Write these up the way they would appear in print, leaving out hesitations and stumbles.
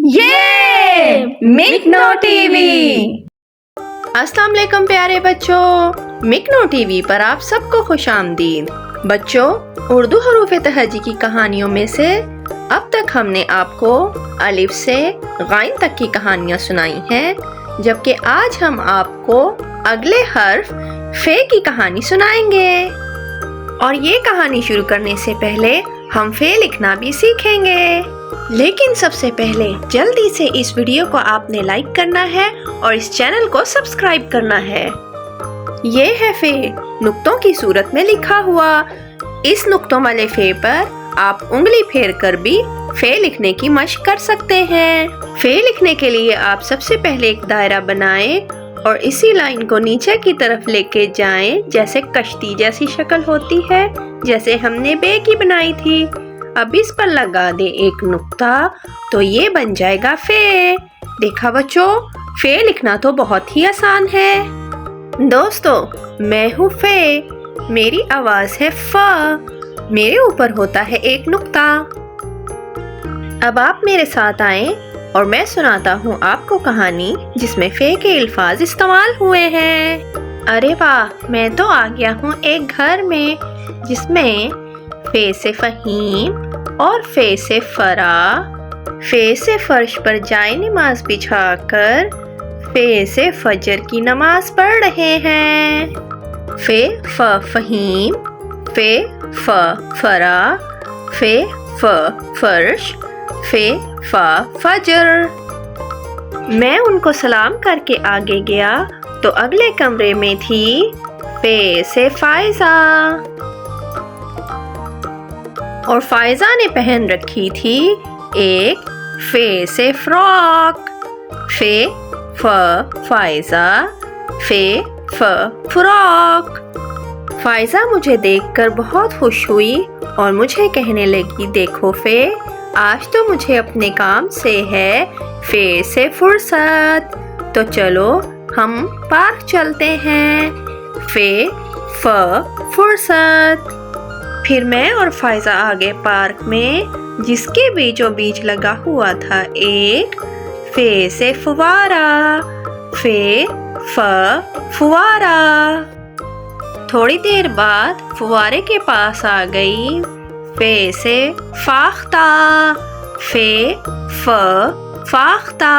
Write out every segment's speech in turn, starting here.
ये मिकनो टीवी। अस्सलाम वालेकुम प्यारे बच्चों, मिकनो टीवी पर आप सबको खुशामदीद। बच्चों, उर्दू हरूफ तहजी की कहानियों में से अब तक हमने आपको अलिफ से गाइन तक की कहानियाँ सुनाई हैं, जबकि आज हम आपको अगले हर्फ फे की कहानी सुनाएंगे। और ये कहानी शुरू करने से पहले हम फे लिखना भी सीखेंगे। लेकिन सबसे पहले जल्दी से इस वीडियो को आपने लाइक करना है और इस चैनल को सब्सक्राइब करना है। ये है फे नुक्तों की सूरत में लिखा हुआ। इस नुक्तों वाले फे पर आप उंगली फेर कर भी फे लिखने की मशक कर सकते हैं। फे लिखने के लिए आप सबसे पहले एक दायरा बनाएं और इसी लाइन को नीचे की तरफ लेके जाएं, जैसे कश्ती जैसी शक्ल होती है, जैसे हमने बे की बनाई थी। अब इस पर लगा दे एक नुक्ता तो ये बन जाएगा फे। देखा बच्चों, फे लिखना तो बहुत ही आसान है। दोस्तों, मैं हूँ फे, मेरी आवाज है फ, मेरे ऊपर होता है एक नुक्ता। अब आप मेरे साथ आएं और मैं सुनाता हूँ आपको कहानी जिसमें फे के अल्फाज इस्तेमाल हुए हैं। अरे वाह, मैं तो आ गया हूँ एक घर में जिसमें फे से फहीम और फे से फरा, फे से फर्श पर जाए नमाज बिछाकर फे से फजर की नमाज पढ़ रहे हैं। फे फ फहीम, फे फ फरा, फे फ फर्श, फे फ फजर। मैं उनको सलाम करके आगे गया तो अगले कमरे में थी फे से फायजा, और फायजा ने पहन रखी थी एक फे से फ्रॉक। फे फ फायजा, फे फ फ्रॉक। फायजा मुझे देखकर बहुत खुश हुई और मुझे कहने लगी, देखो फे, आज तो मुझे अपने काम से है फे से फुर्सत, तो चलो हम पार्क चलते हैं। फे फ फुर्सत। फिर मैं और फायजा आगे पार्क में, जिसके बीचों बीच लगा हुआ था एक फे से फुवारा। फे फ फुवारा। थोड़ी देर बाद फुवारे के पास आ गई फे से फाख्ता। फे फ फाख्ता,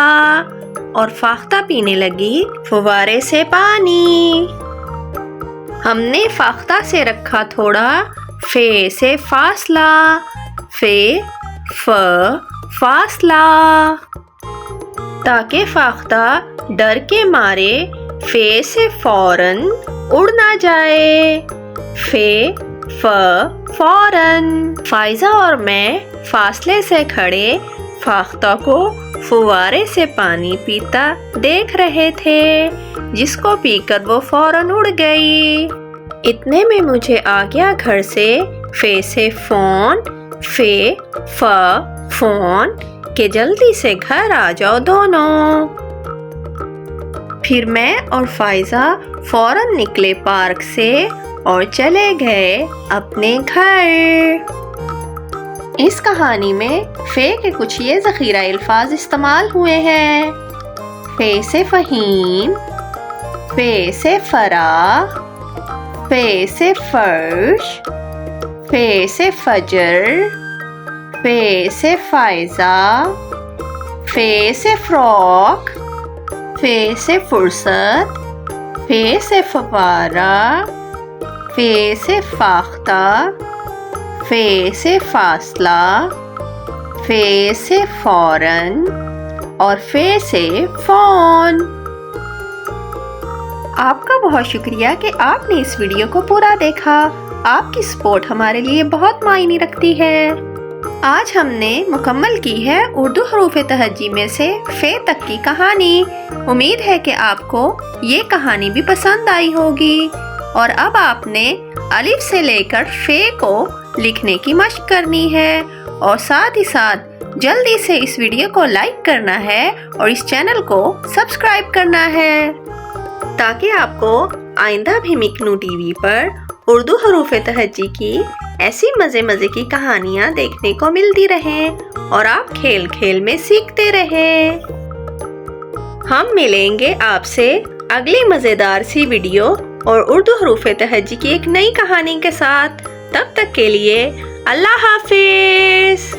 और फाख्ता पीने लगी फुवारे से पानी। हमने फाख्ता से रखा थोड़ा फे से फासला। फे फ फासला, ताकि फाख्ता डर के मारे फे से फौरन उड़ ना जाए। फे फ फौरन। फायजा और मैं फासले से खड़े फाख्ता को फुवारे से पानी पीता देख रहे थे, जिसको पीकर वो फौरन उड़ गई। इतने में मुझे आ गया घर से फे से फोन। फे फ फोन, के जल्दी से घर आ जाओ दोनों। फिर मैं और फायजा फौरन निकले पार्क से और चले गए अपने घर। इस कहानी में फे के कुछ ये ज़ख़ीरा अल्फाज इस्तेमाल हुए हैं। फे से फहीम, फे से फरा, फे से फर्श, फे से फजर, फे से फायजा, फे से फ्रॉक, फे से फुर्सत, फे से फवारा, फे से फाख्ता, फे से फासला, फे से फौरन, और फे से फोन। आपका बहुत शुक्रिया कि आपने इस वीडियो को पूरा देखा। आपकी सपोर्ट हमारे लिए बहुत मायने रखती है। आज हमने मुकम्मल की है उर्दू हरूफ तहजी में से फे तक की कहानी। उम्मीद है कि आपको ये कहानी भी पसंद आई होगी। और अब आपने अलिफ से लेकर फे को लिखने की मशक करनी है, और साथ ही साथ जल्दी से इस वीडियो को लाइक करना है और इस चैनल को सब्सक्राइब करना है, ताकि आपको आइंदा भी मिकनो टीवी पर اردو حروف تہجی کی ایسی مزے مزے کی کہانیاں دیکھنے کو ملتی رہیں اور آپ کھیل کھیل میں سیکھتے رہیں۔ ہم ملیں گے آپ سے اگلی مزیدار سی ویڈیو اور اردو حروف تہجی کی ایک نئی کہانی کے ساتھ۔ تب تک کے لیے اللہ حافظ۔